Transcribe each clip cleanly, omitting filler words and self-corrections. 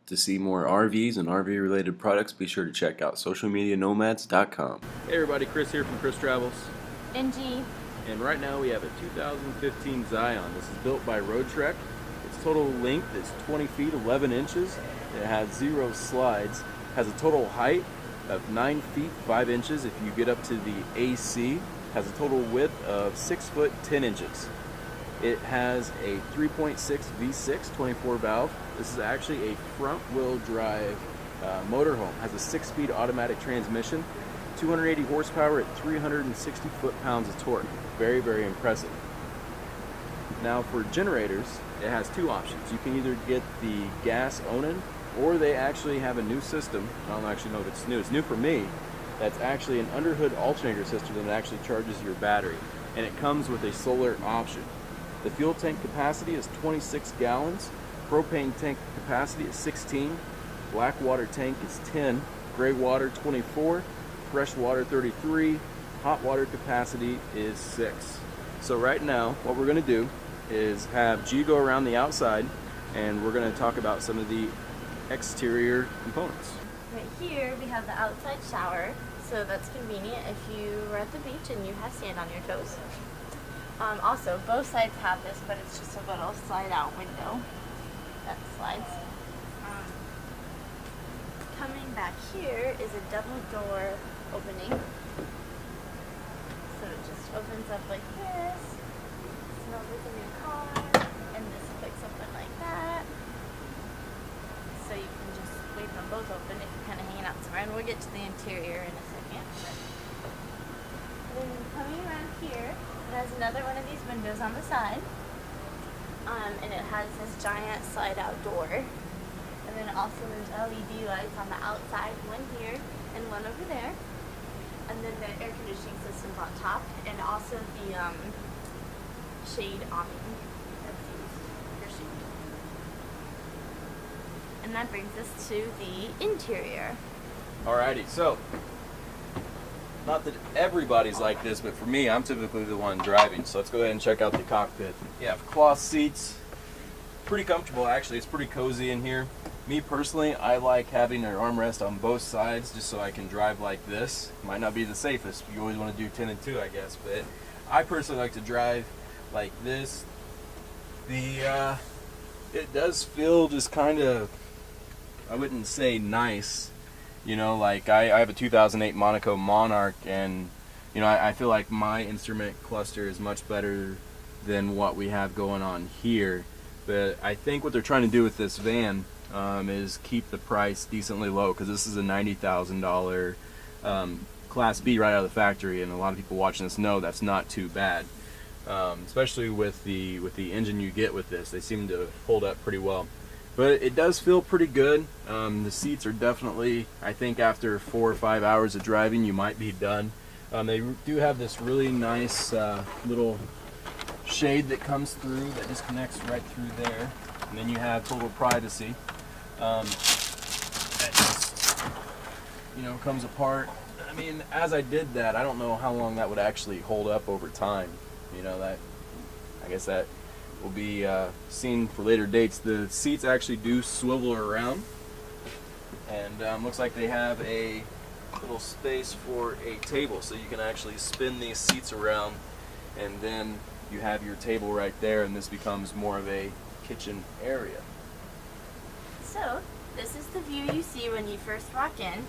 To see more RVs and RV related products, be sure to check out socialmedianomads.com. Hey everybody, Chris here from Chris Travels. NG. And right now we have a 2015 Zion. This is built by Roadtreck. Its total length is 20 feet 11 inches. It has 0 slides. Has a total height of 9 feet 5 inches if you get up to the AC. Has a total width of 6 foot 10 inches. It has a 3.6 V6 24 valve. This is actually a front wheel drive motorhome. Has a 6-speed automatic transmission, 280 horsepower at 360 foot-pounds of torque. Very, very impressive. Now for generators, it has 2 options. You can either get the gas Onan, or they actually have a new system. I don't actually know if it's new. It's new for me. That's actually an underhood alternator system that actually charges your battery, and it comes with a solar option. The fuel tank capacity is 26 gallons, propane tank capacity is 16, black water tank is 10, gray water 24, fresh water 33, hot water capacity is 6. So right now, what we're going to do is have G go around the outside, and we're going to talk about some of the exterior components. Right here we have the outside shower, so that's convenient if you are at the beach and you have sand on your toes. Also, both sides have this, but it's just a little slide-out window that slides. Coming back here is a double door opening. So it just opens up like this, smells in your car, and this clicks open like that. So you can just leave them both open if you're kind of hanging out somewhere, and we'll get to the interior in a second. Then coming around here, it has another one of these windows on the side, and it has this giant slide-out door. And then also there's LED lights on the outside, one here and one over there. And then the air conditioning system's on top, and also the shade awning that's used for shade. And that brings us to the interior. Alrighty, so not that everybody's like this, but for me, I'm typically the one driving. So let's go ahead and check out the cockpit. You have cloth seats, pretty comfortable actually. It's pretty cozy in here. Me personally, I like having an armrest on both sides just so I can drive like this. Might not be the safest. You always want to do 10 and 2, I guess, but I personally like to drive like this. It does feel just kind of, I wouldn't say nice. You know, like I have a 2008 Monaco Monarch, and you know, I feel like my instrument cluster is much better than what we have going on here. But I think what they're trying to do with this van is keep the price decently low, because this is a $90,000 Class B right out of the factory, and a lot of people watching this know that's not too bad, especially with the engine you get with this. They seem to hold up pretty well. But it does feel pretty good. The seats are definitely, I think after 4 or 5 hours of driving, you might be done. They do have this really nice little shade that comes through that just connects right through there. And then you have total privacy. That just, you know, comes apart. I mean, as I did that, I don't know how long that would actually hold up over time. You know, that, I guess that will be seen for later dates. The seats actually do swivel around, and looks like they have a little space for a table, so you can actually spin these seats around, and then you have your table right there, and this becomes more of a kitchen area. So this is the view you see when you first walk in.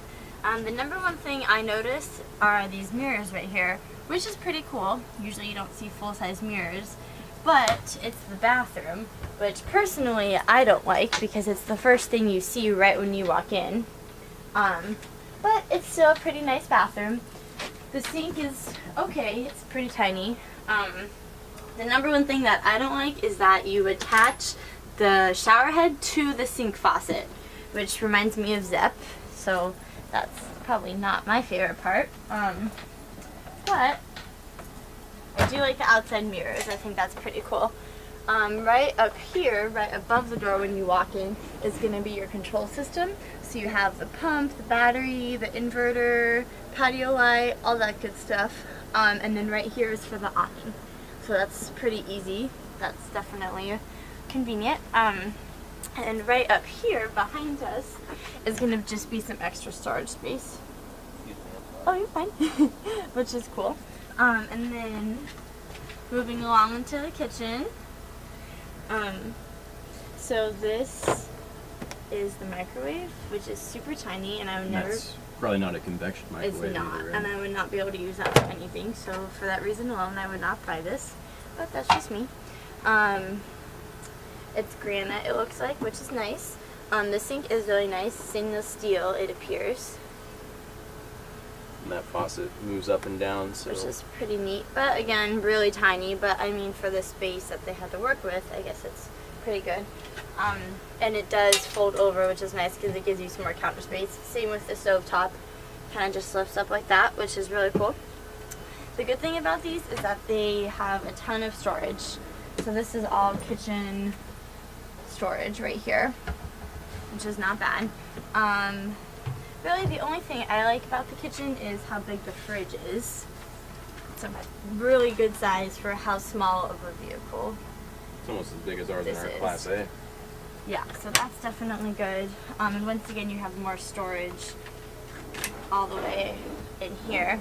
The number one thing I noticed are these mirrors right here, which is pretty cool. Usually you don't see full-size mirrors. But it's the bathroom, which personally I don't like because it's the first thing you see right when you walk in. But it's still a pretty nice bathroom. The sink is okay, it's pretty tiny. The number one thing that I don't like is that you attach the shower head to the sink faucet, which reminds me of Zep, so that's probably not my favorite part. But I do like the outside mirrors. I think that's pretty cool. Right up here, right above the door when you walk in, is going to be your control system. So you have the pump, the battery, the inverter, patio light, all that good stuff. And then right here is for the awning. So that's pretty easy. That's definitely convenient. And right up here behind us is going to just be some extra storage space. Oh, you're fine. Which is cool. And then moving along into the kitchen. So this is the microwave, which is super tiny, and I would never. That's probably not a convection microwave. It's not, either, right? and I would not be able to use that for anything. So for that reason alone, I would not buy this. But that's just me. It's granite, it looks like, which is nice. The sink is really nice, stainless steel, it appears. And that faucet moves up and down, so. Which is pretty neat. But again, really tiny. But I mean, for the space that they had to work with, I guess it's pretty good. And it does fold over, which is nice because it gives you some more counter space. Same with the stovetop. Kind of just lifts up like that, which is really cool. The good thing about these is that they have a ton of storage. So this is all kitchen storage right here, which is not bad. Really, the only thing I like about the kitchen is how big the fridge is. It's a really good size for how small of a vehicle. It's almost as big as ours in This our is. Class A. Yeah, so that's definitely good. And once again, you have more storage all the way in here.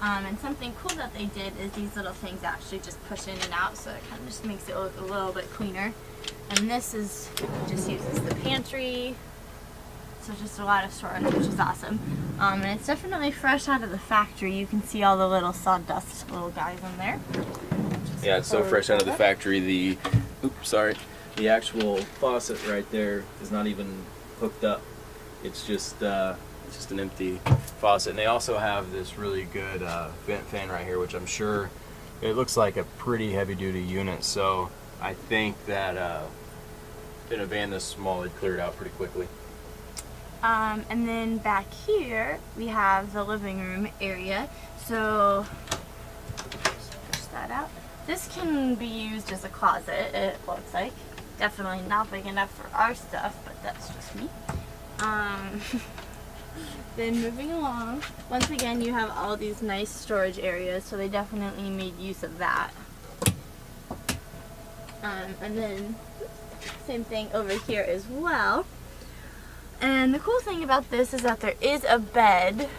And something cool that they did is these little things actually just push in and out, so it kind of just makes it look a little bit cleaner. And this is just uses the pantry, so just a lot of storage, which is awesome. And it's definitely fresh out of the factory. You can see all the little sawdust little guys in there. Yeah, it's so fresh out of the factory. The actual faucet right there is not even hooked up. It's just an empty faucet. And they also have this really good vent fan right here, which I'm sure it looks like a pretty heavy-duty unit. So I think that in a van this small, it cleared out pretty quickly. And then back here we have the living room area. So just push that out. This can be used as a closet, it looks like. Definitely not big enough for our stuff, but that's just me. Then moving along, once again you have all these nice storage areas, so they definitely made use of that. And then same thing over here as well. And the cool thing about this is that there is a bed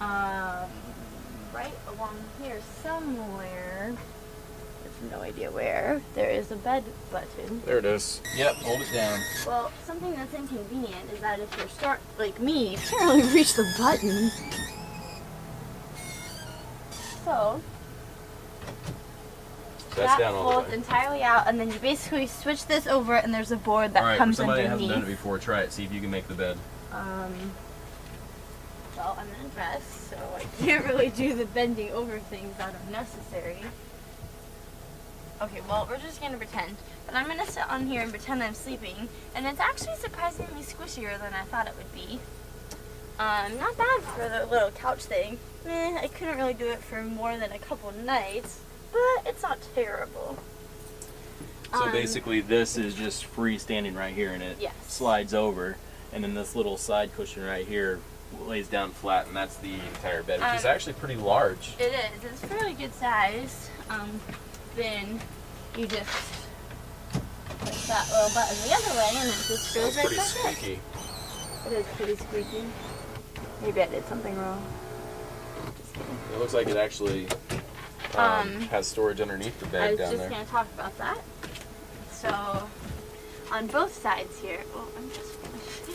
right along here somewhere. I have no idea where. There is a bed button. There it is. Yep, hold it down. Well, something that's inconvenient is that if you're like me, you can't really reach the button. So That's that down all the folds way. entirely out, and then you basically switch this over, and there's a board that All right, for comes somebody that underneath. hasn't done it before, try it. See if you can make the bed. Well, I'm in a dress, so I can't really do the bending over things that are necessary. Okay, well, we're just gonna pretend. But I'm gonna sit on here and pretend I'm sleeping, and it's actually surprisingly squishier than I thought it would be. Not bad for the little couch thing. I couldn't really do it for more than a couple nights, but it's not terrible. So basically this is just freestanding right here, and it Yes. slides over, and then this little side cushion right here lays down flat, and that's the entire bed, which is actually pretty large. It is. It's fairly good size. Then you just push that little button the other way, and it just goes It's right pretty back in. squeaky. It is pretty squeaky. Maybe I did something wrong. Just kidding. It looks like it actually has storage underneath the I bed was down just there. going to talk about that. So, on both sides here, I'm just finished.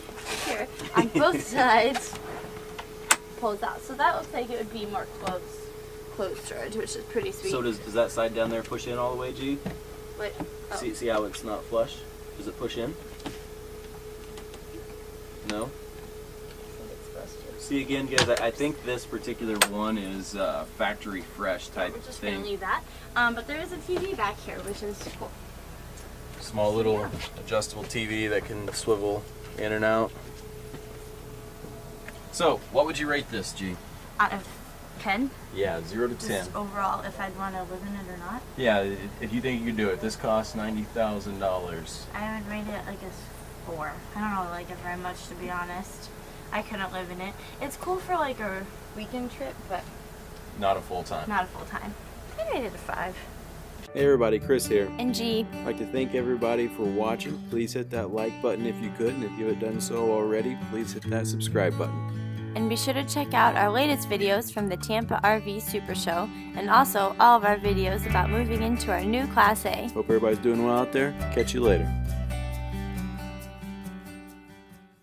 Here, on both sides, pulls out. So that looks like it would be more clothes storage, which is pretty sweet. So does that side down there push in all the way, G? Wait, oh. See how it's not flush? Does it push in? No? I think it's supposed to. See again, guys, I think this particular one is factory fresh type We're just going thing. to leave that. But there is a TV back here, which is cool. Small little adjustable TV that can swivel in and out. So, what would you rate this, G? Out of 10, Yeah, 0 to 10. just overall, if I'd want to live in it or not, Yeah, if you think you could do it, this costs $90,000. I would rate it like a 4. I don't know, like it very much, to be honest. I couldn't live in it. It's cool for like a weekend trip, but Not a full time. not a full time. I rated it a 5. Hey everybody, Chris here. And G. I'd like to thank everybody for watching. Please hit that like button if you could, and if you haven't done so already, please hit that subscribe button. And be sure to check out our latest videos from the Tampa RV Super Show, and also all of our videos about moving into our new Class A. Hope everybody's doing well out there. Catch you later.